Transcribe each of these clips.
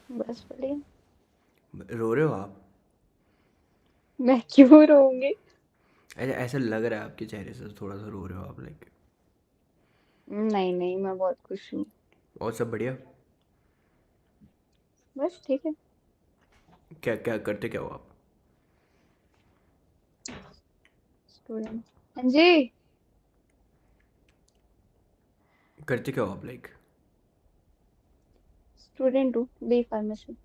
बस बढ़िया। रो रहे हो आप? मैं क्यों रोऊंगी? ऐसा ऐसा लग रहा है आपके चेहरे से, थोड़ा सा रो रहे हो आप, लाइक। नहीं नहीं, मैं बहुत खुश हूँ। और सब बढ़िया? बस ठीक है। क्या क्या करते क्या हो आप? स्टूडेंट। हाँ जी। करते क्या हो आप, लाइक? स्टूडेंट हूँ, बी फार्मेसी।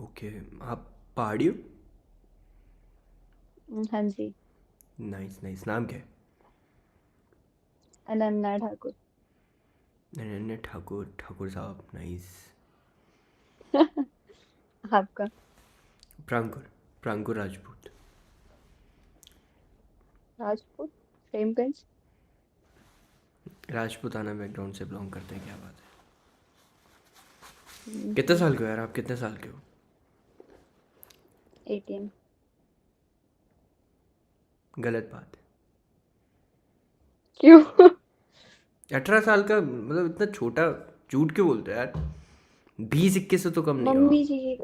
ओके। आप पहाड़ी हो? हाँ जी। नाइस नाइस, नाम क्या है? अनन्या ठाकुर। अनन्या ठाकुर, ठाकुर साहब, नाइस। आपका? Prankur, Prankur Rajput. Rajput. Same pinch. Rajputana background से बिलोंग करते हैं, क्या बात है। कितने साल के हो यार आप, कितने साल के हो? 18। गलत बात क्यों? है। 18 साल का मतलब इतना छोटा, झूठ क्यों बोलते हो यार? 20-21 से तो कम नहीं हो मम्मी आप। जी की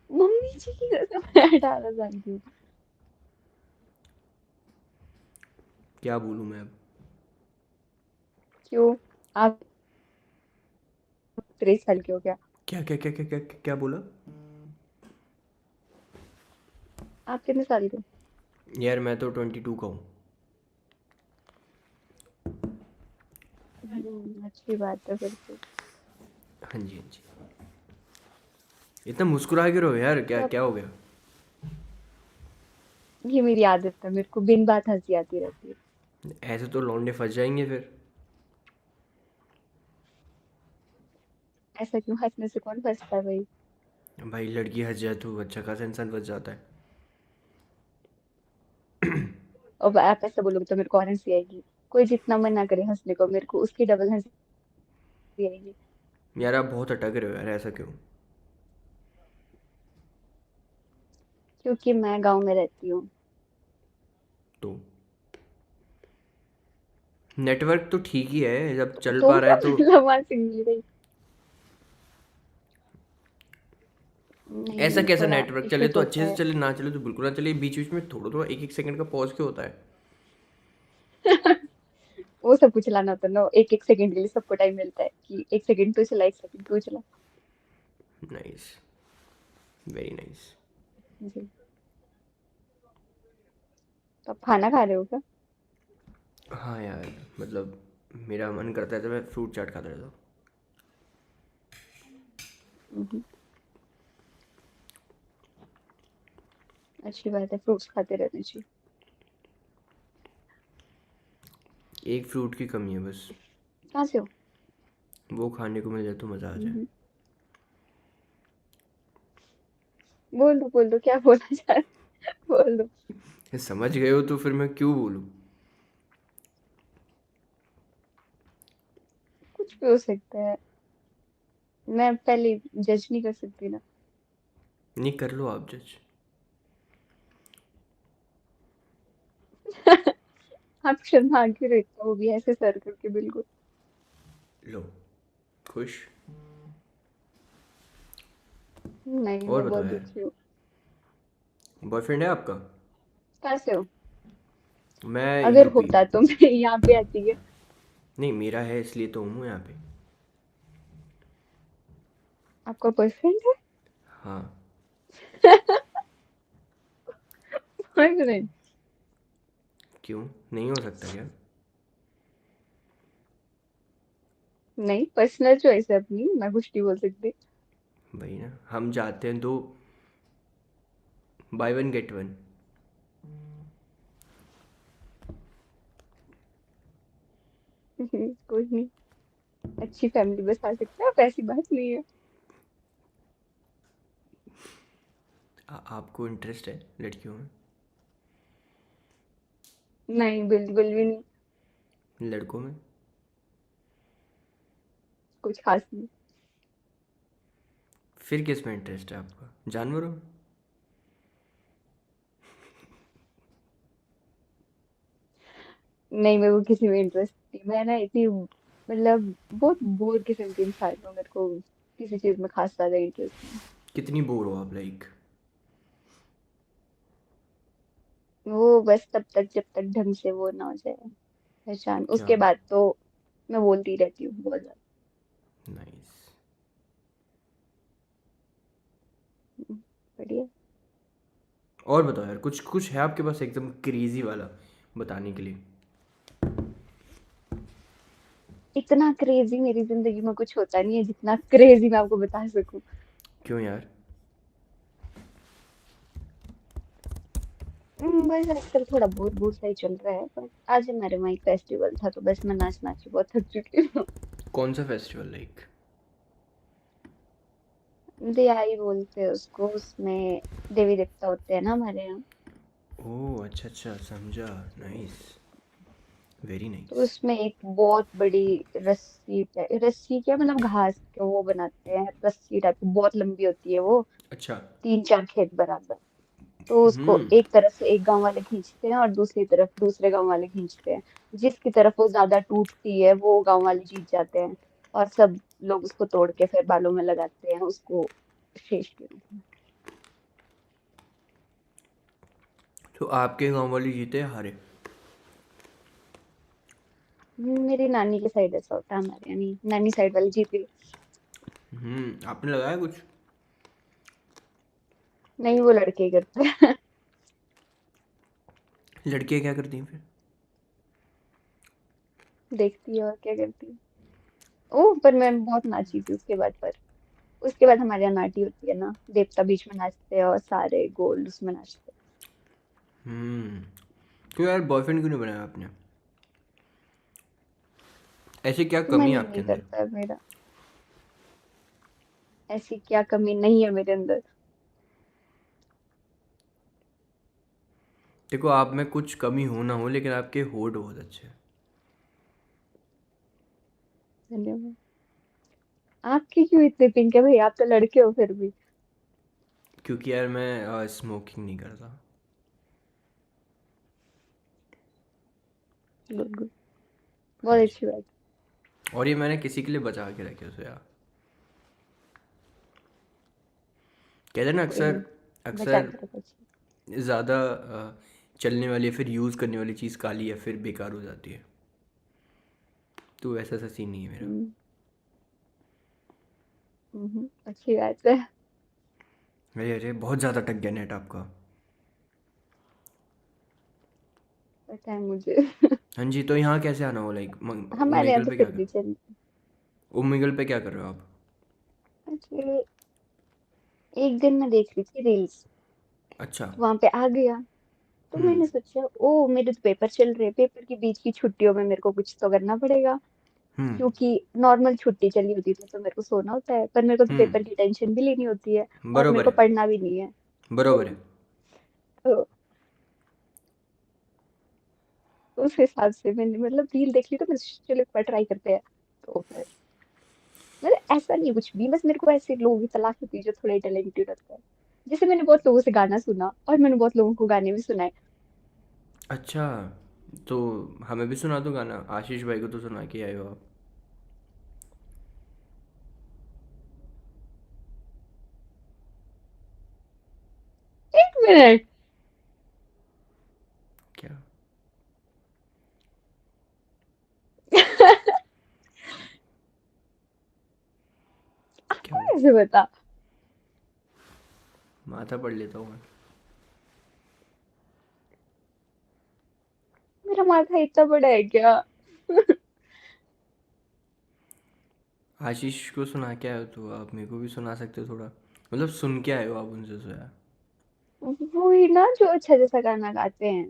मम्मी जी की कसम, मैं 18 साल की हूँ। क्या बोलूँ मैं अब? क्यों? आप 23 साल के हो क्या? क्या क्या क्या क्या क्या क्या, क्या बोला? आप कितने साल के हो? यार मैं तो 22 का हूँ। अच्छी बात है फिर तो। हाँ जी, हाँ जी। इतना मुस्कुरा के रहो यार, क्या तो क्या हो गया? ये मेरी आदत है, मेरे को बिन बात हंसी आती रहती है। ऐसे तो लौंडे फंस जाएंगे फिर। ऐसा क्यों? हंसने से कौन फंसता है भाई? भाई लड़की हंस जाए तो अच्छा खासा इंसान फंस जाता है। और आप ऐसा बोलोगे तो मेरे को और हंसी आएगी। कोई जितना मना करे हंसने को, मेरे को उसकी डबल हंसी आएगी। यार आप बहुत अटक रहे हो यार, ऐसा क्यों? क्योंकि मैं गांव में रहती हूँ। तो नेटवर्क तो ठीक ही है, जब चल तो पा रहा क्या है तो। मतलब वहां से मिल गई? ऐसा नहीं, कैसा थोड़ा नेटवर्क चले इश्यूज तो होता अच्छे से है। चले, ना चले तो बिल्कुल ना चले, बीच बीच में थोड़ा थोड़ा एक एक सेकंड का पॉज क्यों होता है? वो सब कुछ चलाना होता है ना, एक एक सेकंड के लिए सबको टाइम मिलता है कि एक सेकंड तो चला, एक सेकंड तो चला। Nice, very nice. जी। तो आप खाना खा रहे हो क्या? हाँ यार, मतलब मेरा मन करता है तो मैं फ्रूट चाट खाता रहता हूँ। हम्म, अच्छी बात है, फ्रूट्स खाते रहने चाहिए। एक फ्रूट की कमी है बस। कहाँ से हो? वो खाने को मिल जाए तो मज़ा आ जाए। हम्म, बोल दो क्या बोलना चाह रहे हो? बोल दो। समझ गए हो तो फिर मैं क्यों बोलूँ? कुछ भी हो सकता है। मैं पहले जज नहीं कर सकती ना। नहीं, कर लो आप जज। आप शर्मा क्यों रहे हो? वो भी ऐसे सर करके बिल्कुल। लो, खुश? नहीं, और मैं बताओ बहुत यार, दुखी हूँ। बॉयफ्रेंड है आपका? कहाँ से हो? मैं अगर यूपी। होता तो मैं यहाँ पे आती है। नहीं, मेरा है इसलिए तो हूँ यहाँ पे। आपका बॉयफ्रेंड है? हाँ। बॉयफ्रेंड? क्यों? नहीं हो सकता क्या? नहीं, पर्सनल चॉइस है अपनी, मैं कुछ नहीं बोल सकती। भाई ना, हम जाते हैं तो बाय वन गेट वन। कोई नहीं। अच्छी फैमिली बस आ सकते हैं, अब ऐसी बात नहीं है। आपको इंटरेस्ट है लड़कियों में? नहीं, बिल्कुल भी नहीं। लड़कों में? कुछ खास नहीं। फिर किस में इंटरेस्ट है आपका, जानवरों में? नहीं, मेरे को किसी में इंटरेस्ट नहीं। मैं ना इतनी मतलब बहुत बोर किस्म की इंसान हूँ। मेरे को किसी चीज में खास ज्यादा इंटरेस्ट नहीं। कितनी बोर हो आप लाइक? वो बस तब तक जब तक ढंग से वो ना हो जाए पहचान, क्या? उसके बाद तो मैं बोलती रहती हूँ बहुत ज्यादा। नाइस। बढ़िया। और बताओ यार, कुछ कुछ है आपके पास एकदम क्रेजी वाला बताने के लिए? इतना क्रेजी मेरी जिंदगी में कुछ होता नहीं है जितना क्रेजी मैं आपको बता सकूं। क्यों यार? बस आजकल थोड़ा बोर बोर सा ही चल रहा है, पर आज हमारे वहाँ एक फेस्टिवल था तो बस मैं नाच नाच के बहुत थक चुकी हूँ। कौन सा फेस्टिवल लाइक? दिवाली बोलते हैं उसको, उसमें देवी देवता होते हैं ना हमारे यहाँ। ओह अच्छा अच्छा, समझा। नाइस। वेरी तो नाइस। उसमें एक बहुत बड़ी रस्सी रस्सी क्या मतलब घास के वो बनाते हैं, रस्सी टाइप की बहुत लंबी होती है वो, अच्छा। 3-4 खेत बराबर। तो उसको हम्म। एक तरफ से एक गांव वाले खींचते हैं और दूसरी तरफ दूसरे गांव वाले खींचते हैं। जिसकी तरफ वो ज्यादा टूटती है वो गांव वाले जीत जाते हैं। और सब लोग उसको तोड़ के फिर बालों में लगाते हैं उसको, शेष के रूप में। तो आपके गांव वाले जीते या हारे? मेरी नानी के साइड ऐसा होता है, हमारे यहाँ नहीं, नानी साइड वाले जीते। आपने लगाया कुछ? नहीं, वो लड़के ही करते हैं। लड़कियां क्या करती हैं फिर? देखती है और क्या करती है। ओह, पर मैं बहुत नाची थी उसके बाद। पर उसके बाद हमारे यहाँ नाटी होती है ना, देवता बीच में नाचते हैं और सारे गोल्ड उसमें नाचते हम्म। क्यों यार, बॉयफ्रेंड क्यों नहीं बनाया आपने? ऐसी क्या हैं। कमी मन है ही आपके नहीं अंदर? करता है मेरा। ऐसी क्या कमी नहीं है मेरे अंदर। देखो, आप में कुछ कमी हो ना हो, लेकिन आपके होठ बहुत अच्छे हैं। धन्यवाद। आपके क्यों इतने पिंक है भाई, आप तो लड़के हो फिर भी। क्योंकि यार मैं स्मोकिंग नहीं करता। Good good. हाँ बहुत जी। अच्छी बात। और ये मैंने किसी के लिए बचा के रखे उसे यार। कहते हैं ना, कोई अक्सर नहीं, बचा अक्सर के रखो अच्छी। ज़्यादा चलने वाली, फिर यूज़ करने वाली चीज़ काली है, फिर बेकार हो जाती है। तो वैसा सा सीन नहीं है मेरा। हम्म। अच्छी बात है। अरे अरे, बहुत ज़्यादा टक गया नेट आपका। पता है मुझे। हाँ जी, तो यहाँ कैसे आना हो लाइक? हमारे यहाँ उम्मीगल तो पे क्या फिर कर भी चल। उम्मीगल पे क्या कर रहे हो आप? एक्चुअली एक दिन मैं देख रही थी रील्स, अच्छा। तो वहां पे आ गया। तो हम्म। मैंने सोचा ओ मेरे तो पेपर चल रहे हैं, पेपर के बीच की छुट्टियों में मेरे को कुछ तो करना पड़ेगा। हम्म। क्योंकि नॉर्मल छुट्टी चली होती थी तो मेरे को सोना होता है, पर मेरे को तो पेपर की टेंशन भी लेनी होती है और मेरे बरोबर को है। पढ़ना भी नहीं है। बरोबर है। तो उस हिसाब से मैंने मतलब रील देख ली तो मैं सोचा, चलो एक बार ट्राई करते हैं। तो फिर मतलब ऐसा नहीं कुछ भी, बस मेरे को ऐसे लोगों की तलाश होती है जो थोड़े टैलेंटेड होते हैं। जैसे मैंने बहुत लोगों से गाना सुना और मैंने बहुत लोगों को गाने भी सुनाए। अच्छा, तो हमें भी सुना दो गाना, आशीष भाई को तो सुना के आए हो आप। एक मिनट। क्या? क्या आपको हुआ? कैसे बता। माथा पढ़ लेता हूँ मैं। मेरा माथा इतना बड़ा है क्या। आशीष को सुना के आए हो तो आप मेरे को भी सुना सकते हो थोड़ा, मतलब सुन के आए हो आप उनसे तो यार। वो ही ना जो अच्छा जैसा गाना गाते हैं।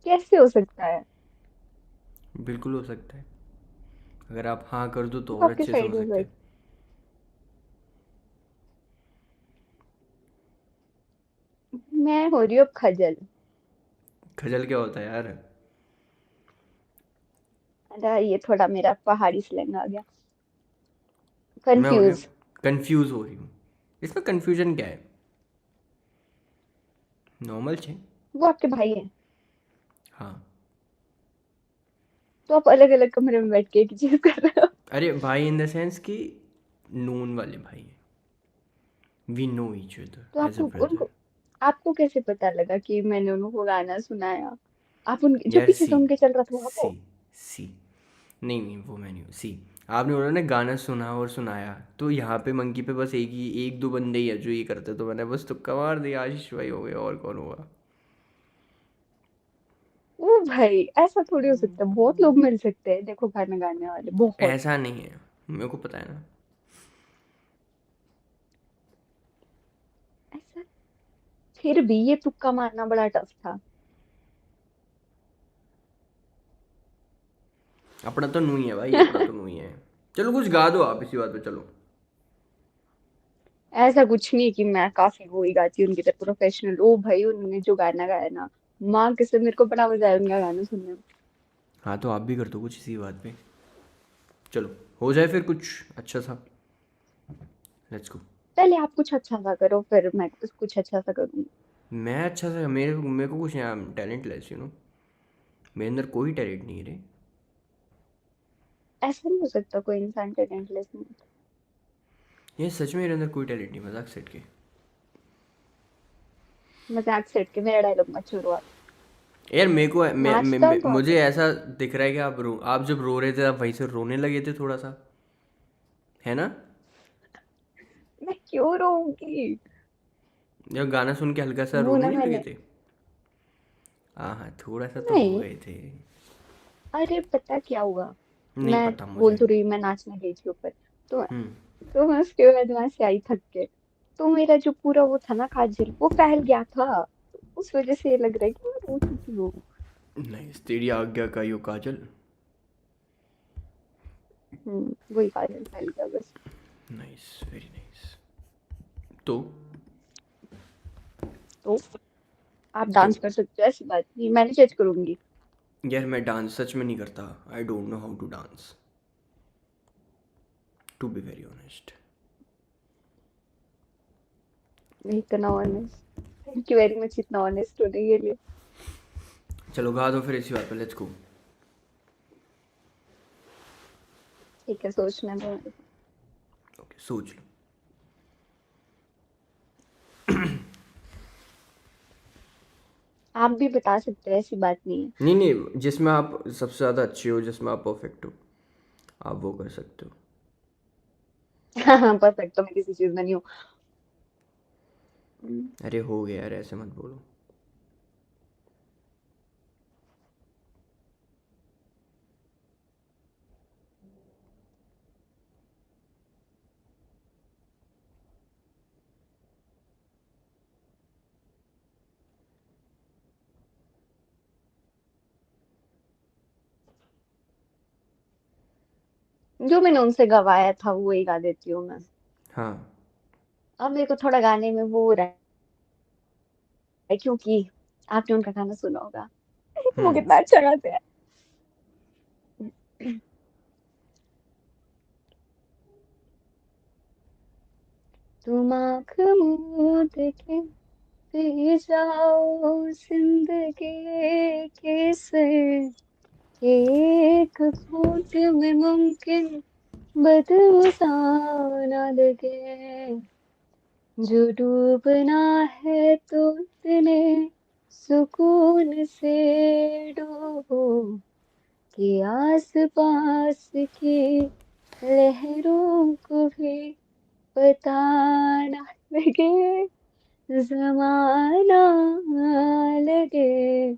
कैसे हो सकता है। बिल्कुल हो सकता है, अगर आप हाँ कर दो तो वो और आपके अच्छे से हो साइड में सकते बैठ। हैं। मैं हो रही हूँ अब खजल। खजल क्या होता है यार? अरे ये थोड़ा मेरा पहाड़ी स्लैंग आ गया। मैं हो रही हूँ कंफ्यूज। कंफ्यूज हो रही हूँ। इसमें कंफ्यूजन क्या है? नॉर्मल छे। वो आपके भाई है। हाँ। तो आप अलग अलग कमरे में बैठ के एक ही चीज कर रहे हो। अरे भाई इन द सेंस कि नून वाले भाई हैं, वी नो ईच तो अदर एज अ ब्रदर। आपको कैसे पता लगा कि मैंने उनको गाना सुनाया? आप उन जो यार पीछे सी से उनके चल रहा था वहां सी को? सी नहीं नहीं वो मैं नहीं हूँ सी। आपने बोला ना गाना सुना और सुनाया, तो यहाँ पे मंकी पे बस एक दो बंदे ही है जो ये करते, तो मैंने बस तुक्का मार दिया, आशीष भाई हो गए, और कौन हुआ। ओ भाई, ऐसा थोड़ी हो सकता है, बहुत लोग मिल सकते हैं देखो गाना गाने वाले, बहुत। ऐसा नहीं है, मेरे को पता है ना। ऐसा, फिर भी ये तुक्का मारना बड़ा टफ था। अपना तो नू ही है भाई, अपना तो नू ही है। चलो कुछ गा दो आप इसी बात पे, चलो। ऐसा कुछ नहीं कि मैं काफी वो ही गाती हूँ उनकी तरह प्रोफेशनल। ओ भाई, उन्होंने जो गाना गाया ना, माँ कसम मेरे को बड़ा मजा आया उनका गाना सुनने में। हाँ तो आप भी कर दो कुछ इसी बात पे, चलो हो जाए फिर कुछ अच्छा सा, लेट्स गो। पहले आप कुछ अच्छा सा करो, फिर मैं कुछ अच्छा सा करूंगी। मैं अच्छा सा, मेरे को कुछ यहाँ टैलेंट लेस, मेरे अंदर कोई टैलेंट नहीं है रे। ऐसा नहीं हो सकता कोई इंसान टैलेंटलेस नहीं होता। ये सच में मेरे अंदर कोई टैलेंट नहीं, मजाक सेट के। मजाक सेट के मेरा डायलॉग मत छोड़ो आप। यार मेरे को नाचता हूँ तो आता मुझे है। ऐसा दिख रहा है कि आप जब रो रहे थे आप वहीं से रोने लगे थे थोड़ा सा, है ना? मैं क्यों रोऊंगी? जब गाना सुन के हल्का सा वो रोने ना नहीं लगे मैंने, थे? हाँ हाँ थोड़ा सा तो हो नहीं, गए थे। अरे पता क्या हुआ, नहीं मैं पता बोल मुझे। तो रही मैं नाचने गई थी ऊपर। तो हम्म। मैं उसके बाद वहां से आई थक के। तो मेरा जो पूरा वो था ना काजल, वो फैल गया था। तो उस वजह से ये लग रहा है कि मैं रो चुकी हूँ। नाइस, तेरी आज्ञा का यो काजल। वही काजल फैल गया बस। Nice, very nice. तो तो आप तो डांस कर सकते हो, ऐसी बात नहीं, मैंने जज करूंगी। यार मैं डांस सच में नहीं करता, I don't know how to dance, to be very honest. इतना honest, thank you very much इतना ऑनेस्ट होने के लिए। चलो गा दो फिर इसी बात पे, लेट्स गो। ठीक है, सोचना दो मेरे को। ओके सोच लो। आप भी बता सकते हैं, ऐसी बात नहीं नहीं नहीं, जिसमें आप सबसे ज़्यादा अच्छे हो, जिसमें आप परफेक्ट हो, आप वो कर सकते हो। है। हाँ, परफेक्ट तो मैं किसी चीज में नहीं हूँ। हम्म, अरे हो गया यार, ऐसे मत बोलो। जो मैंने उनसे गवाया था वो ही गा देती हूँ मैं। हाँ। अब मेरे को थोड़ा गाने में वो हो रहा है, क्योंकि आपने उनका गाना सुना होगा। वो हम्म। कितना अच्छा गाते हैं। तुम आँख मूंद के पी जाओ जिंदगी के सर, एक घूंट में मुमकिन बदल सा ना लगे। जो डूबना है तो इतने सुकून से डूबो कि आस पास की लहरों को भी पता ना लगे। जमाना लगे,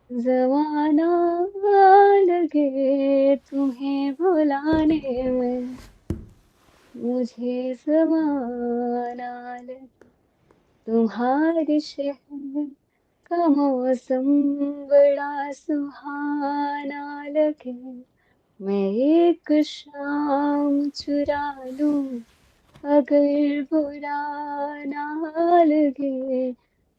जमाना लगे तुम्हें भुलाने में, मुझे जमाना लगे। तुम्हारे शहर का मौसम बड़ा सुहाना लगे, मैं एक शाम चुरा लूं अगर बुरा ना लगे।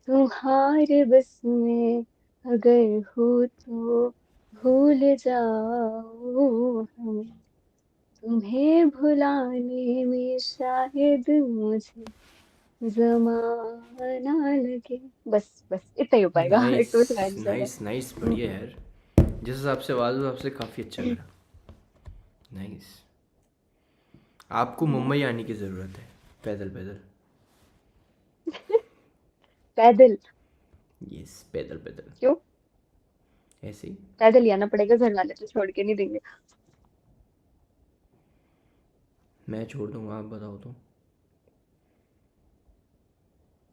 तुम्हारे बस में अगर हो तो भूल जाओ हम, तुम्हें भुलाने में शायद मुझे जमाना लगे। बस बस इतना ही हो पाएगा। नाइस एक तो बस गाने चल रहा है। नाइस नाइस, हम्म, बढ़िया यार। जिस हिसाब से आवाज़ उस हिसाब से काफ़ी अच्छा करा। नाइस। आपको मुंबई आने की ज़रूरत है, पैदल पैदल। पैदल? यस, पैदल पैदल, क्यों? ऐसे ही। पैदल ही आना पड़ेगा, घर वाले तो छोड़ के नहीं देंगे। मैं छोड़ दूंगा, आप बताओ तो।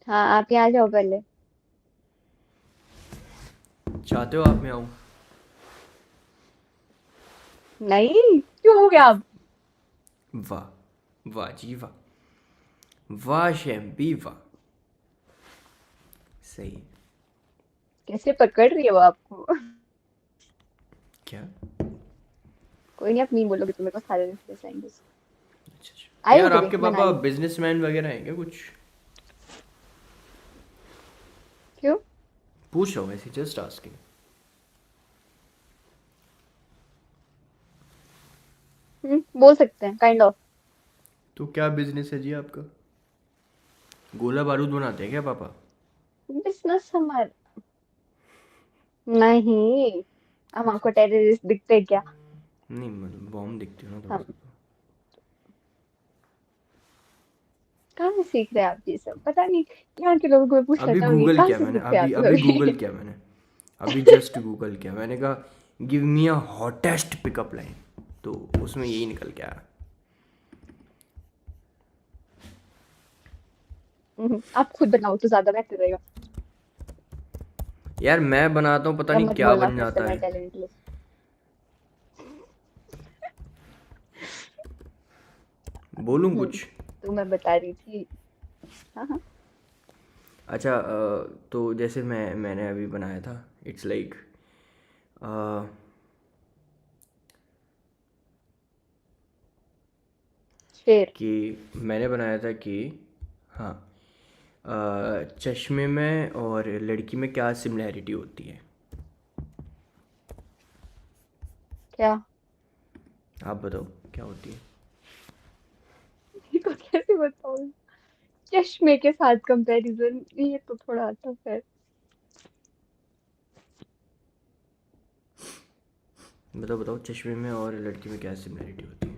हाँ, आप यहाँ आ जाओ पहले। चाहते हो आप मैं आऊँ? नहीं, क्यों हो गया अब? वाह, वाह जी वाह, वाह शैम्पी वाह। सही है। कैसे पकड़ रही है वो आपको? क्या? कोई नहीं, आप नहीं बोलोगे तो मेरे को सारे रिश्ते आएंगे। अच्छा अच्छा, आए हो यार कभी आपके पापा मनाली? बिजनेसमैन वगैरह हैं क्या कुछ? क्यों? पूछ रहा हूँ ऐसे, जस्ट आस्किंग। बोल सकते हैं, काइंड ऑफ। तो क्या बिजनेस है जी आपका? गोला बारूद बनाते हैं क्या पापा? बिजनेस हमारा नहीं। हम आपको टेररिस्ट दिखते हैं क्या? नहीं मतलब बॉम्ब दिखते हो ना थोड़ा हम सा तो। कहाँ से सीख रहे हैं आप ये सब? पता नहीं, यहाँ के लोगों को पूछ अभी लेता हूँ, ये गूगल कहाँ किया से मैंने, सीखते हैं अभी आप लोग अभी गूगल अभी? किया मैंने, अभी जस्ट गूगल किया मैंने, कहा गिव मी अ हॉटेस्ट पिकअप लाइन, तो उसमें यही निकल के आया। आप खुद बनाओ तो ज्यादा बेहतर रहेगा। यार मैं बनाता हूँ, पता या नहीं मत क्या बोलना बन फिर से जाता मैं है। टैलेंटलेस। बोलूँ कुछ? तो मैं बता रही थी। हाँ हाँ। अच्छा, तो जैसे मैंने अभी बनाया था, इट्स लाइक शेर। कि मैंने बनाया था कि, हाँ, चश्मे में और लड़की में क्या सिमिलैरिटी होती है? क्या? आप बताओ क्या होती है? ये तो कैसे बताऊँ? चश्मे के साथ कंपैरिजन, ये तो थोड़ा टफ है। बताओ बताओ, चश्मे में और लड़की में क्या सिमिलैरिटी होती है?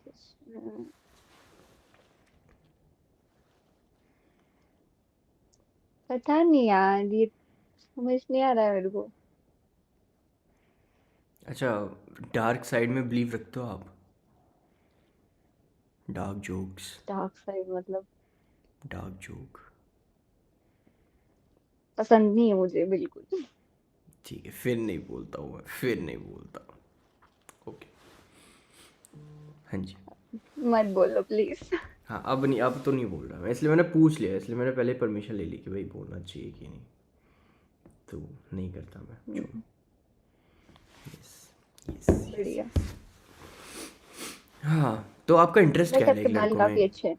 चश्मे- पता नहीं यार, ये समझ नहीं आ रहा है मेरे को। अच्छा, डार्क साइड में बिलीव रखते हो आप? Dark jokes. डार्क साइड मतलब? Dark joke. पसंद नहीं है मुझे बिल्कुल। ठीक है, फिर नहीं बोलता हूँ मैं, फिर नहीं बोलता। ओके। हाँ जी। मत बोलो प्लीज। हाँ, अब नहीं, अब तो नहीं बोल रहा मैं, इसलिए मैंने पूछ लिया, इसलिए मैंने पहले परमिशन ले ली कि भाई बोलना चाहिए कि नहीं, तो नहीं करता मैं, छोड़ो। Yes, yes, yes. बढ़िया। हाँ, तो आपका इंटरेस्ट क्या वैसे है आपके लाइक बाल लड़कों में? काफी अच्छे हैं।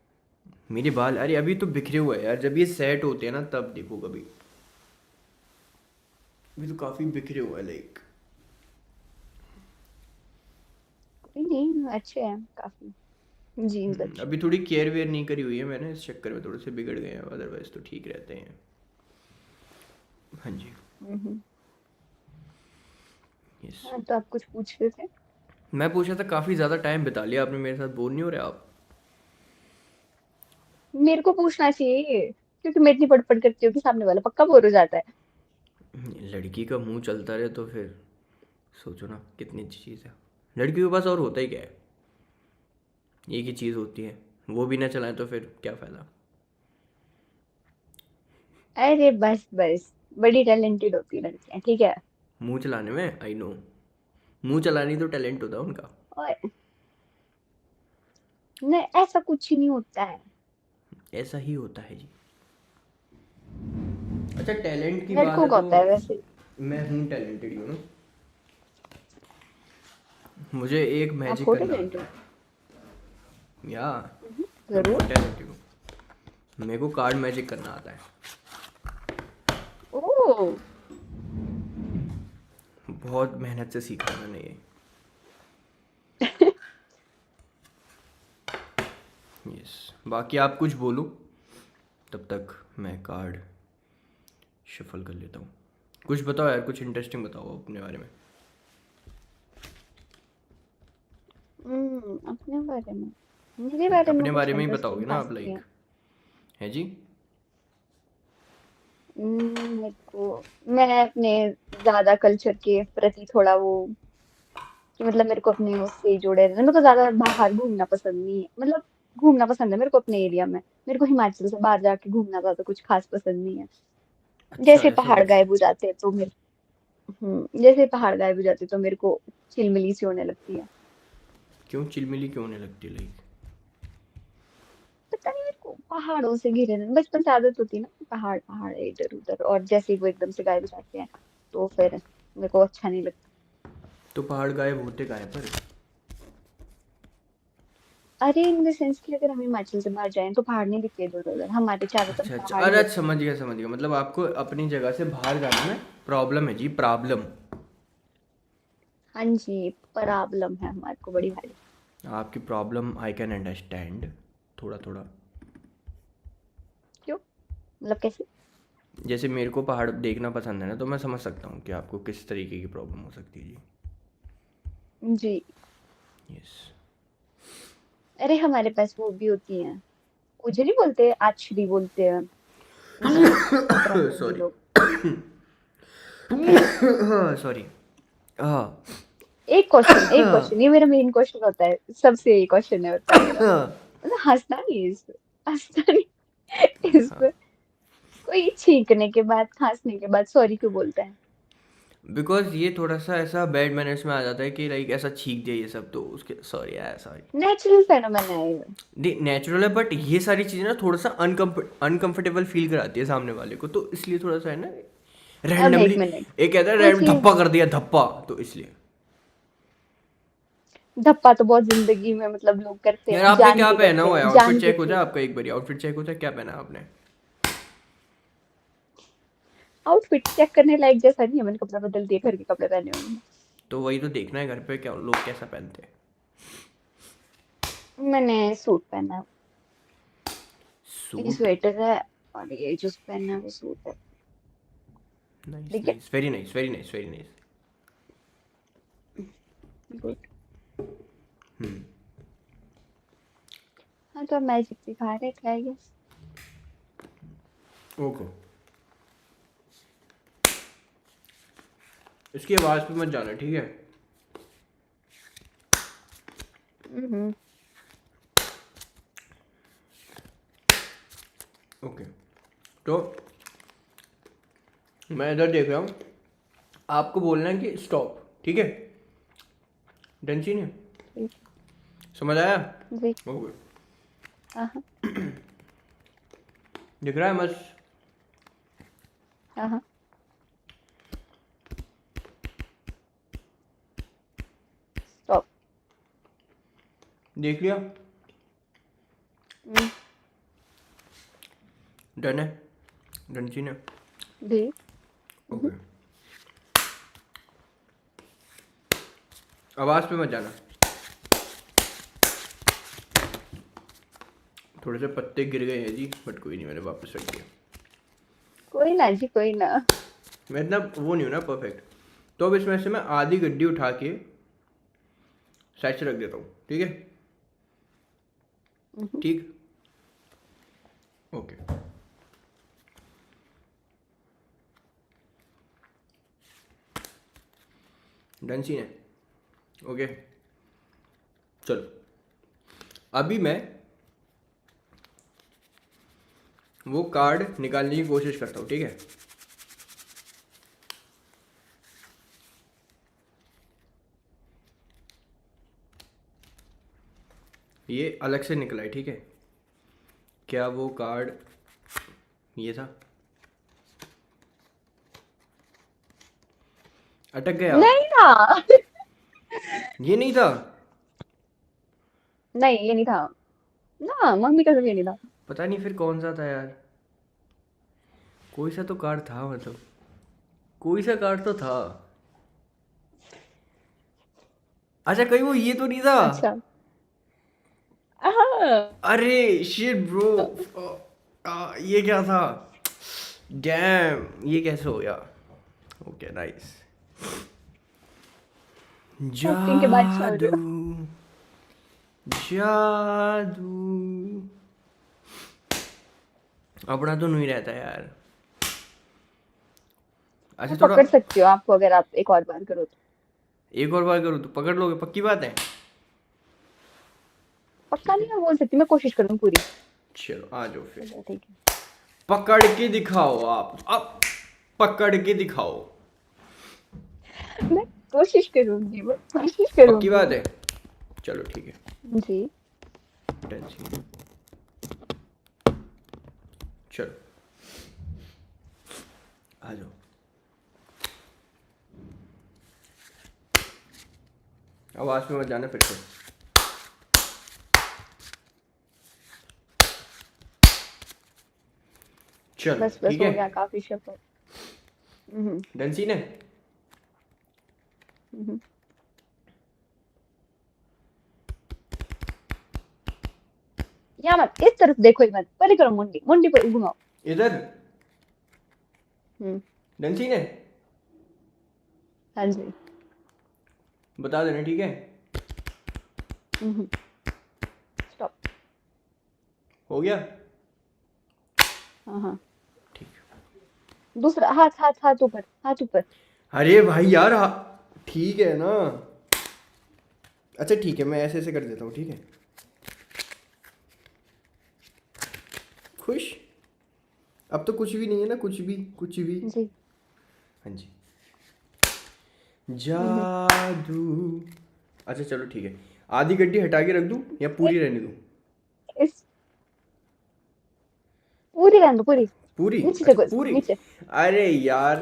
मेरे बाल, अरे अभी तो बिखरे हुए हैं यार, जब ये सेट होते हैं ना तब देखो कभी। अभी तो काफ़ी बिखरे हुए हैं लाइक। कोई नहीं, अच्छे हैं काफी। जीन्स अच्छे अभी थोड़ी केयर वेयर नहीं करी हुई है मैंने, इस चक्कर में थोड़े से बिगड़ गए हैं, अदरवाइज तो ठीक रहते हैं। हाँ जी। हैं। यस। हाँ, तो आप कुछ पूछ रहे थे? मैं पूछा था, काफ़ी ज़्यादा टाइम बिता लिया आपने मेरे साथ, बोर नहीं हो रहे आप? मेरे को पूछना चाहिए, क्योंकि मैं इतनी पढ़ करती हूँ कि सामने वाला पक्का बोर हो जाता है। लड़की का मुंह चलता रहे तो फिर सोचो ना कितनी अच्छी चीज़ है। लड़कियों के पास और होता ही क्या है, एक ही चीज़ होती है, वो भी ना चलाएं तो फिर क्या फ़ायदा। अरे बस बस, बड़ी टैलेंटेड होती है लड़कियां, ठीक है। मुंह चलाने में आई नो, मुंह चलानी तो टैलेंट होता है उनका। और नहीं, ऐसा कुछ ही नहीं होता है। ऐसा ही होता है जी। अच्छा, टैलेंट की बात लड़कों है का तो होता है वैसे। मैं हूँ टैलेंटेड, यू नो। मुझे एक आप मैजिक हो करना आता टैलेंटेड? है। या मैं जरूर। बहुत टैलेंटेड हूँ, मेरे को कार्ड मैजिक करना आता है। ओह। बहुत मेहनत से सीखा मैंने ये। यस, बाकी आप कुछ बोलो, तब तक मैं कार्ड शफल कर लेता हूँ। कुछ बताओ यार, कुछ इंटरेस्टिंग बताओ अपने बारे में। अपने बारे में, मेरे बारे में अपने कुछ बारे में ही इंटरेस्टिंग बताओगे ना खास आप, नहीं है। लाइक है जी। मेरे को, मैं अपने ज्यादा कल्चर के प्रति थोड़ा वो, कि मतलब मेरे को अपने उससे जुड़े रहना, मेरे को ज्यादा बाहर घूमना पसंद नहीं है। मतलब घूमना पसंद है मेरे को अपने एरिया में, मेरे को हिमाचल से बाहर जाके घूमना ज्यादा कुछ खास पसंद नहीं है। अच्छा, जैसे ऐसा पहाड़ कुछ। गायब हो जाते हैं तो मेरे, जैसे पहाड़ गायब हो जाते हैं तो मेरे को चिलमिली सी होने लगती है। क्यों चिलमिली क्यों होने लगती है, लाइक? पता नहीं, मेरे को पहाड़ों से घिरे रहना बचपन से आदत होती है ना, पहाड़ पहाड़ है इधर उधर, और जैसे ही वो एकदम से गायब हो जाते हैं तो फिर मेरे को अच्छा नहीं लगता। तो पहाड़ गायब होते कहाँ हैं पर? अरे इन द सेंस कि अगर हम हिमाचल से बाहर जाएं तो पहाड़ नहीं दिखते इधर उधर, हमारे चारों तरफ अच्छा अच्छा, पहाड़ ही अरे होते हैं। समझ गया समझ गया, मतलब आपको अपनी जगह से बाहर जाने में प्रॉब्लम है जी, प्रॉब्लम। हाँ जी, प्रॉब्लम है हमारे को बड़ी भारी। आपकी प्रॉब्लम आई कैन अंडरस्टैंड, थोड़ा थोड़ा। क्यों, मतलब कैसे? जैसे मेरे को पहाड़ देखना पसंद है ना, तो मैं समझ सकता हूँ कि आपको किस तरीके की प्रॉब्लम हो सकती है जी। जी। यस। अरे हमारे पास वो भी होती हैं, उजरी बोलते हैं, आछरी बोलते हैं उत्तराखंडी सॉरी। लोग। हाँ सॉरी। हाँ। एक क्वेश्चन, ये मेरा मेन क्वेश्चन होता है, सबसे ये क्वेश्चन है होता है मेरा। मतलब हंसना नहीं है इस पे, हंसना नहीं इस पे। कोई छींकने के बाद, खांसने के बाद सॉरी क्यों बोलता है? बिकॉज ये थोड़ा सा ऐसा बैड मैनर्स में आ जाता है कि लाइक ऐसा छींक दिया ये सब, तो उसके सॉरी यार, सॉरी। नेचुरल फेनोमेना है ये। नेचुरल है, बट ये सारी चीज़ें ना थोड़ा सा अनकंफर्टेबल फील कराती है सामने वाले को, तो इसलिए थोड़ा सा है ना, अब एक रैंडमली। मिनट, एक कहता है कोई रैंडम चीज, धप्पा कर दिया, धप्पा, तो इसलिए। धप्पा तो बहुत जिंदगी में मतलब लोग करते यार हैं, आपने जान क्या के पहना करते हुआ है? हैं, आउटफिट जान के चेक हो क्यों? जाए आपका एक बार, आउटफिट चेक हो जाए, क्या पहना है आपने? आउटफिट चेक करने लायक जैसा नहीं है, मैंने कपड़ा बदल दिया, घर के कपड़े पहने हुए हैं। तो वही तो देखना है घर पे क्या लोग कैसा पहनते हैं। मैंने सूट पहना है, ये सूट। स्वेटर है, और ये जो पहना है वो सूट है। नाइस ठीक है, nice, very nice, very nice, very nice. Good. हाँ तो मैजिक सिखा रहे थे आई गेस। ओके। इसकी आवाज़ पे मत जाना, ठीक है? हम्म। ओके। तो मैं इधर देख रहा हूँ, आपको बोलना है कि स्टॉप, ठीक है? डन सीन है? जी। समझ आया? जी। ओके। हाँ दिख रहा है बस? हाँ हाँ। स्टॉप। देख लिया? हम्म। डन है? डन सीन है? जी। ओके। आवाज़ पे मत जाना। थोड़े से पत्ते गिर गए हैं जी, बट कोई नहीं, मैंने वापस रख दिया। कोई ना जी, कोई ना। मैं इतना वो नहीं हूँ ना परफेक्ट। तो अब इसमें से मैं आधी गड्डी उठा के साइड से रख देता हूँ, ठीक है? हम्म। ठीक। ओके। डन सीन है? ओके। चलो, अभी मैं वो कार्ड निकालने की कोशिश करता हूँ, ठीक है? ये अलग से निकला है, ठीक है? क्या वो कार्ड ये था? अटक गए आप? नहीं था। ये नहीं था? नहीं ये नहीं था, ना मम्मी कसम ये नहीं था। पता नहीं फिर कौन सा था यार। कोई सा तो कार्ड था, मतलब कोई सा कार्ड तो था। अच्छा, कहीं वो ये तो नहीं था? अच्छा, हाँ अरे शिट ब्रो, ये क्या था? डैम, ये कैसे हो गया? Okay nice. एक्टिंग के बाद छोड़ रहे जादू, हो। जादू अपना तो नहीं रहता यार। अच्छा मैं थोड़ा, पकड़ सकती हूँ आपको अगर आप एक और बार करो तो। एक और बार करूँ तो पकड़ लोगे? पक्की बात है? पक्का ठीक है, नहीं मैं बोल सकती, मैं कोशिश करूँ पूरी। चलो आ जाओ फिर। चलो ठीक पकड़ के दिखाओ आप, अब पकड़ के दिखाओ। है। मैं कोशिश करूंगी, मैं कोशिश पक्की बात करूंगी। है? चलो ठीक है। जी। टेंशन, चलो आ जाओ। आवाज में मत जाना फिर से। चलो बस बस ठीक हो है। गया, काफी शफर। हम्म। डन सीन है। हम्म। यहाँ मत, इस तरफ देखो ही मत, परे करो, मुंडी मुंडी पर घुमाओ। इधर। हम्म। डन सीन है। हाँ जी। बता देना ठीक है। हम्म। स्टॉप। हो गया। हाँ हाँ। ठीक। दूसरा हाथ, हाथ हाथ ऊपर, हाथ ऊपर। अरे भाई यार ठीक है ना। अच्छा ठीक है, मैं ऐसे ऐसे कर देता हूँ, ठीक है। खुश? अब तो कुछ भी नहीं है ना, कुछ भी कुछ भी। जी। हाँ जी। हम्म। जादू। अच्छा चलो ठीक है। आधी गड्डी हटा के रख दूँ या पूरी रहने दूँ? इस पूरी रहने दो, पूरी। पूरी? नीचे अच्छा देखो, पूरी। नीचे। अरे यार,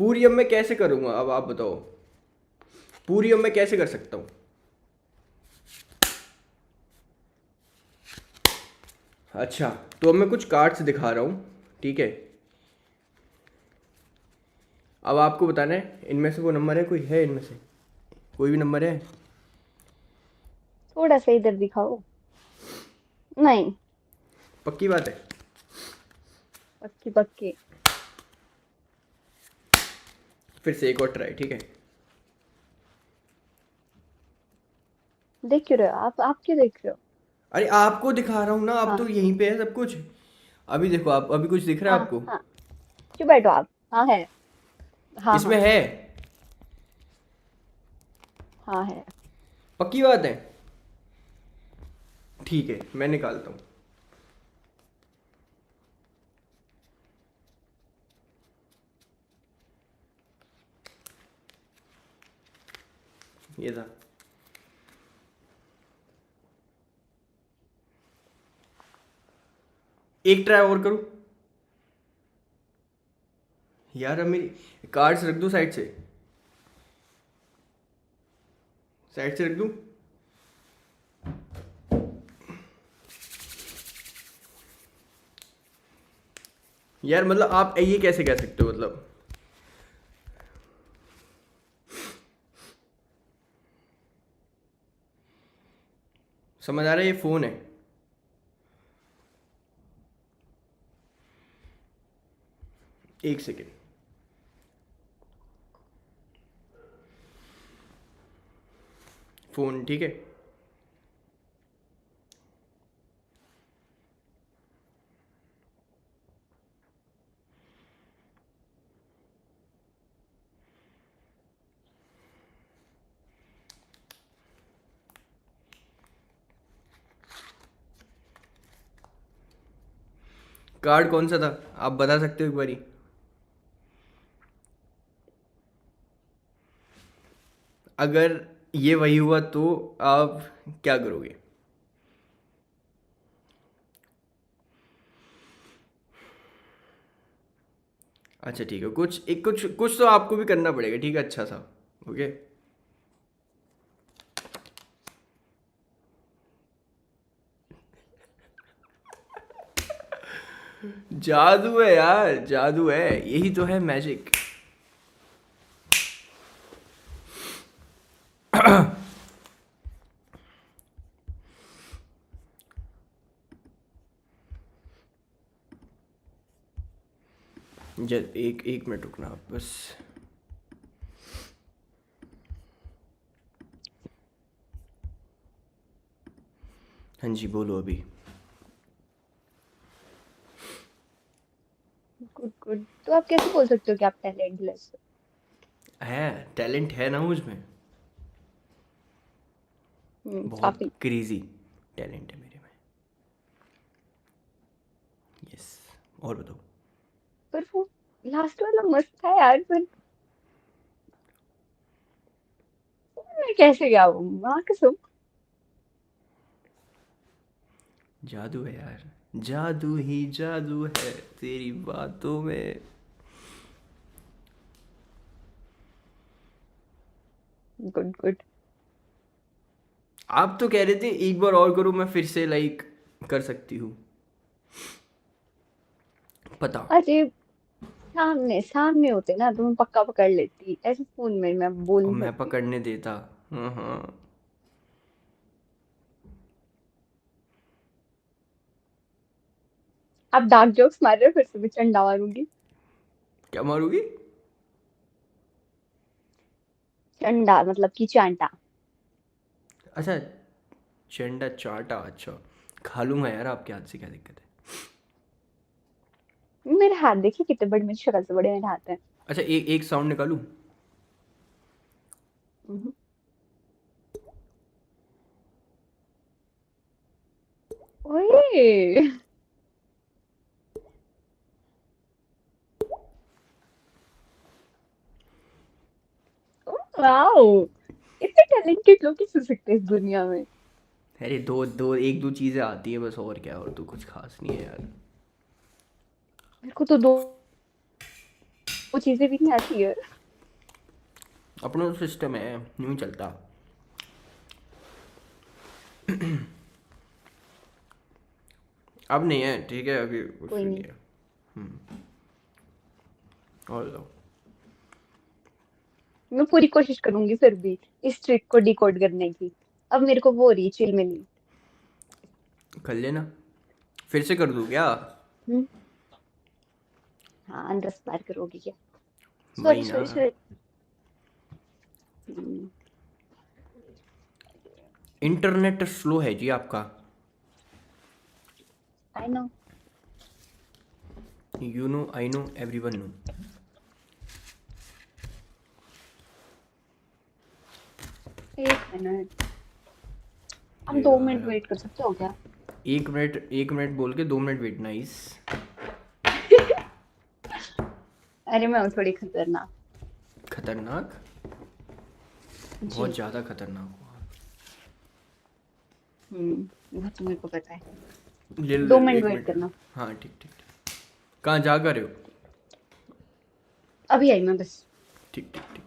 पूरी अब मैं कैसे करूँगा? अब आप बताओ, पूरी अब मैं कैसे कर सकता हूँ? अच्छा, तो अब मैं कुछ कार्ड्स दिखा रहा हूँ, ठीक है। अब आपको बताना है इनमें से वो नंबर है, कोई है इनमें से, कोई भी नंबर है? थोड़ा सा इधर दिखाओ। नहीं। पक्की बात है? पक्की पक्की। फिर से एक और ट्राई, ठीक है। देख क्यों रहे हो आप क्यों देख रहे हो? अरे आपको दिखा रहा हूँ ना, आप तो हाँ यहीं पे है सब कुछ। अभी देखो, आप अभी कुछ दिख रहा है हाँ आपको? हाँ। क्यों बैठो आप। हाँ है। हाँ इसमें हाँ। है? हाँ है। पक्की बात है? ठीक है, मैं निकालता हूँ। ये था। एक ट्राई और करूँ? यार अब मेरी कार्ड्स रख दूँ साइड से, साइड से रख दूँ? यार मतलब आप ये कैसे कह सकते हो मतलब? समझ आ रहा है? ये फ़ोन है। एक सेकेंड। फ़ोन ठीक है। कार्ड कौन सा था, आप बता सकते हो एक बारी? अगर ये वही हुआ तो आप क्या करोगे? अच्छा ठीक है, कुछ एक कुछ कुछ तो आपको भी करना पड़ेगा, ठीक है, अच्छा सा। ओके। जादू है यार, जादू है, यही तो है मैजिक। एक एक मिनट रुकना आप बस। हाँ जी बोलो अभी। Good good. तो आप कैसे बोल सकते हो कि आप टैलेंटलेस हो? है, टैलेंट है ना मुझ में। बहुत काफी। क्रेजी टैलेंट है मेरे में। यस। और बताओ। पर वो लास्ट वाला मस्त था यार, पर मैं कैसे गया वो माँ कसम। जादू है यार, जादू ही जादू है तेरी बातों में। Good good. आप तो कह रहे थे एक बार और करो, मैं फिर से लाइक कर सकती हूँ। पता। अरे सामने सामने होते ना तो मैं पक्का पकड़ लेती, ऐसे फोन में मैं बोल और नहीं मैं सकती। पकड़ने देता। हाँ हाँ। आप डार्क जोक्स मार रहे हो, फिर से मैं चंडा मारूंगी। क्या मारोगी? चंडा मतलब कि चांटा। अच्छा, चंडा चाटा, अच्छा। खा लूंगा यार आपके हाथ से, क्या दिक्कत है। मेरे हाथ देखिए कितने बड़े, मेरी शक्ल से बड़े मेरे हाथ हैं। अच्छा, एक एक साउंड निकालूं? हम्म। ओए। वाओ, इतने टैलेंटेड लोग कैसे हो सकते हैं इस दुनिया में? अरे दो दो एक दो चीज़ें आती है बस, और क्या, और तो कुछ खास नहीं है यार। मेरे को तो दो दो चीजें भी नहीं आती है। अपना तो सिस्टम है, यूँ ही चलता। अब नहीं है, ठीक है, अभी कुछ कोई भी नहीं नहीं। है। और बताओ। मैं पूरी कोशिश करूंगी फिर भी इस ट्रिक को डिकोड करने की। अब मेरे को वो हो रही चिल मिली। कर लेना, फिर से कर दूँ क्या? हम्म। हाँ 10 बार करोगी क्या? सॉरी वही ना। Sorry sorry. हम्म। इंटरनेट स्लो है जी आपका। I know. You know, I know, everyone know. एक मिनट। आप ये 2 मिनट रहा। वेट कर सकते हो क्या? 1 मिनट, 1 मिनट बोल के 2 मिनट वेट, नाइस। अरे मैं हूँ थोड़ी खतरनाक। खतरनाक? बहुत जी। ज़्यादा खतरनाक हो वो तो मेरे को पता है। आप। ले ले दो ले, मिनट एक वेट मिनट। करना। हाँ ठीक ठीक ठीक। कहाँ जा कर रहे हो? अभी आई मैं बस। ठीक ठीक ठीक।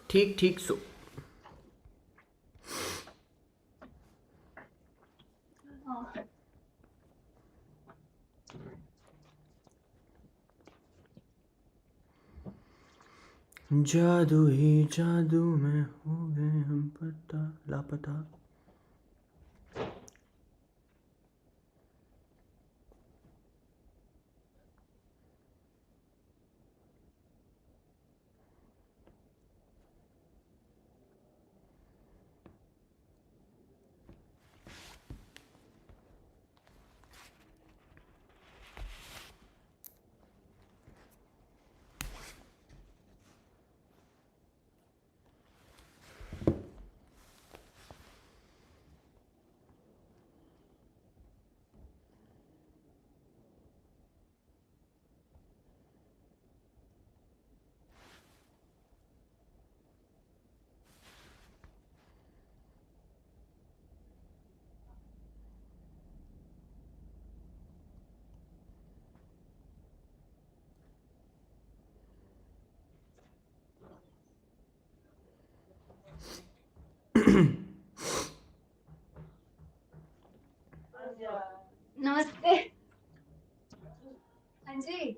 ठीक ठीक सो। जादू ही जादू में हो गए हम पता लापता। नमस्ते। हाँ जी।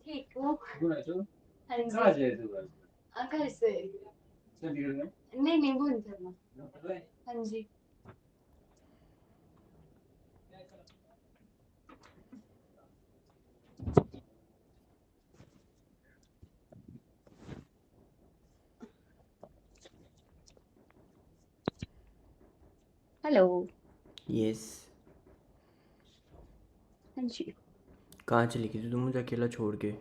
ठीक हूँ। हाँ जी। घर से। नहीं नहीं वो नहीं करना। हाँ जी। हेलो। यस। हाँ जी। कहाँ चली गई थी तुम मुझे अकेला छोड़ के?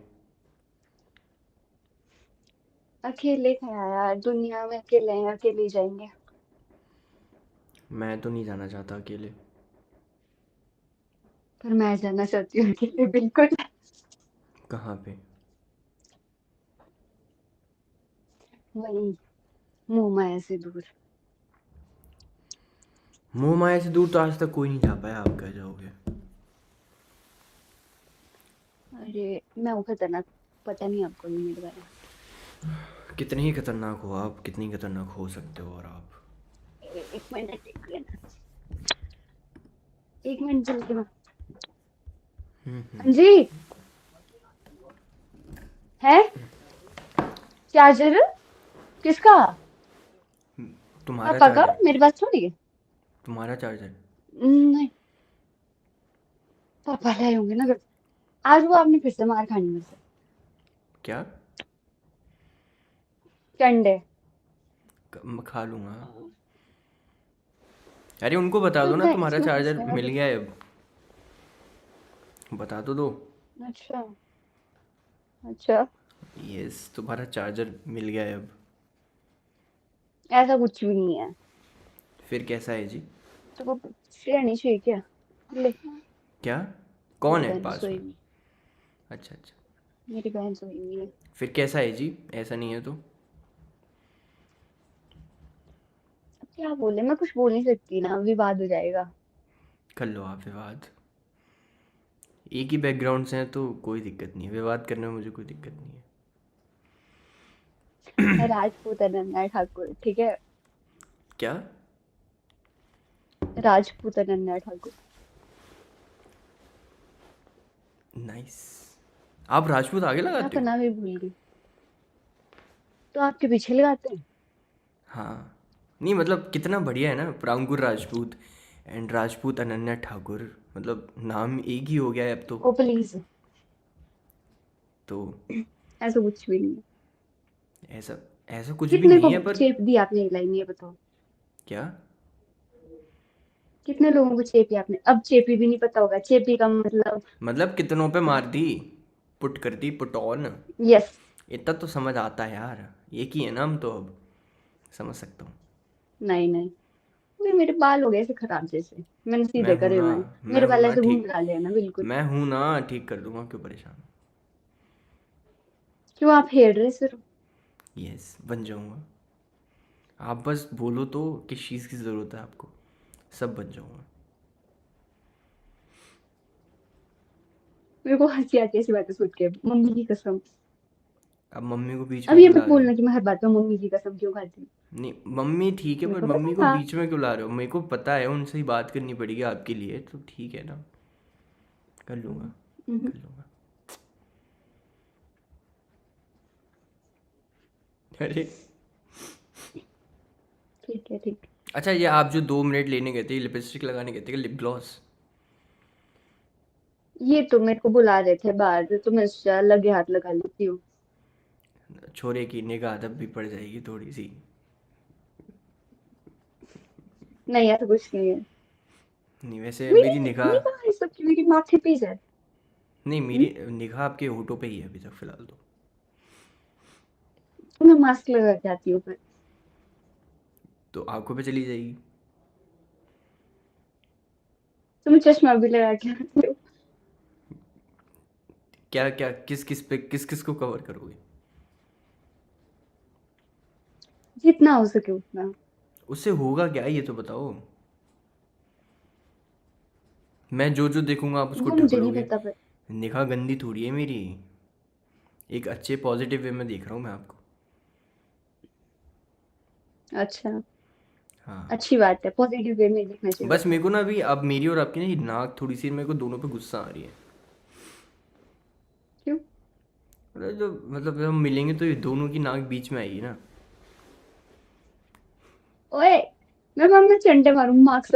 अकेले क्या यार, दुनिया में अकेले हैं, अकेले ही जाएंगे। मैं तो नहीं जाना चाहता अकेले। पर मैं जाना चाहती हूँ अकेले, बिल्कुल। कहाँ पे? वही, मुंह माया से दूर। मोह माया से दूर तो आज तक कोई नहीं जा पाया, आप कह जाओगे? अरे मैं वो खतरनाक, पता नहीं आपको नहीं मेरे बारे में। कितने ही खतरनाक हो आप, कितनी खतरनाक हो सकते हो और आप। एक मिनट, एक मिनट, एक मिनट जल्दी में। हाँ जी। है चार्जर किसका? तुम्हारा पापा का, चार्जर। मेरे पास थोड़ी है। तुम्हारा चार्जर। नहीं, पापा लाए होंगे ना घर से। आज वो आपने फिर से मार खानी मेरे से। क्या? चंडे। खा लूँगा। अरे उनको बता दो ना तुम्हारा इसमें चार्जर गुस्सा है मिल कुछ। गया है अब। बता तो दो। अच्छा। अच्छा। यस, तुम्हारा चार्जर मिल गया है अब। ऐसा कुछ भी नहीं है। फिर कैसा है जी? तो वो रहनी चाहिए क्या? ले, क्या? कौन मेरी है बहन पास सोई में? हुई। अच्छा अच्छा। मेरी बहन सोई हुई है। फिर कैसा है जी? ऐसा नहीं है तो? अब क्या बोले, मैं कुछ बोल नहीं सकती ना, विवाद हो जाएगा। कर लो आप विवाद। एक ही बैकग्राउंड से हैं तो कोई दिक्कत नहीं है, विवाद करने में मुझे कोई दिक्कत नहीं है। राजपूत अनन्या ठाकुर, ठीक है। क्या? राजपूत अनन्या ठाकुर। नाइस। आप राजपूत आगे मैं लगाते आपका हो? नाम ही भूल गई। तो आपके पीछे लगाते हैं। हाँ। नहीं मतलब कितना बढ़िया है ना, प्रांकुर राजपूत एंड राजपूत अनन्या ठाकुर। मतलब नाम एक ही हो गया है अब तो। ओ प्लीज। तो ऐसा कुछ भी नहीं है। ऐसा ऐसा कुछ भी कितने नहीं को है पर। चेप दी आपने ये लाइन, ये बताओ। क्या? कितने लोगों को चेपी आपने? अब चेपी भी नहीं पता होगा, चेपी का मतलब। मतलब कितनों पे मार दी, पुट कर दी, पुट ऑन। यस। इतना तो समझ आता है यार, एक ही है ना हम तो अब। समझ सकता हूँ। नहीं नहीं, मेरे बाल हो गए ऐसे खराब जैसे, मैंने मैं सीधे हूँ करे ना। हुए हैं। मैं मेरे हूँ बाल ना ऐसे घूम ठीक। डाले हैं ना, बिल्कुल। मैं हूँ ना, ठीक कर दूंगा, क्यों परेशान? क्यों, आप हेयर ड्रेसर हो? यस, बन जाऊंगा। आप बस बोलो तो किस चीज़ की ज़रूरत है आपको, सब बन जाऊंगा। मेरे को हंसी आती है ऐसी बातें सोच के, मम्मी की कसम। अब मम्मी को बीच अब में ये क्यों मत ला रहे हो? बोलना कि मैं हर बात में मम्मी की कसम क्यों खाती हूँ। नहीं मम्मी ठीक है, मेरे पर को मम्मी पता को था। बीच में क्यों ला रहे हो? मेरे को पता है उनसे ही बात करनी पड़ेगी आपके लिए, तो ठीक है ना। कर लूँगा। हम्म, कर लूँगा। अरे। ठीक है, ठीक। अच्छा, ये आप जो 2 मिनट लेने गए थे लिपस्टिक लगाने गए थे, लिप ग्लॉस? ये तो मेरे को बुला रहे थे बाहर, तो मैं सोचा लगे हाथ लगा लेती हूँ। छोरे की निगाह अदब भी पड़ जाएगी थोड़ी सी। नहीं, ऐसा कुछ नहीं है। नहीं वैसे मेरी मेरी निगाह। निगाह इस सब की, मेरी माथे पे है। नहीं हम्म? मेरी निगाह आपके होठों पे ही है अभी तक फ़िलहाल तो। तो मैं मास्क लगा के आती हूँ फिर। तो आंखों पे चली जाएगी। तो मैं चश्मा भी लगा के आती हूँ। क्या क्या, किस किस पे, किस किस को कवर करोगे? जितना हो सके उतना। उससे होगा क्या ये तो बताओ। मैं जो जो देखूंगा आप उसको वो ढक मुझे नहीं लोगे। पता पर। निगाह गंदी थोड़ी है मेरी। एक अच्छे पॉजिटिव वे में देख रहा हूँ मैं आपको। अच्छा। हाँ। अच्छी बात है, पॉजिटिव वे में देखना चाहिए बस वैसे। मेरे को ना अभी अब मेरी और आपकी ना ये नाक थोड़ी सी, मेरे को दोनों पे गुस्सा आ रही है। क्यों? मतलब जब हम मिलेंगे तो ये दोनों की नाक बीच में आएगी ना। ओए, मैं मम्मी चंडे मारूं मार्क्स।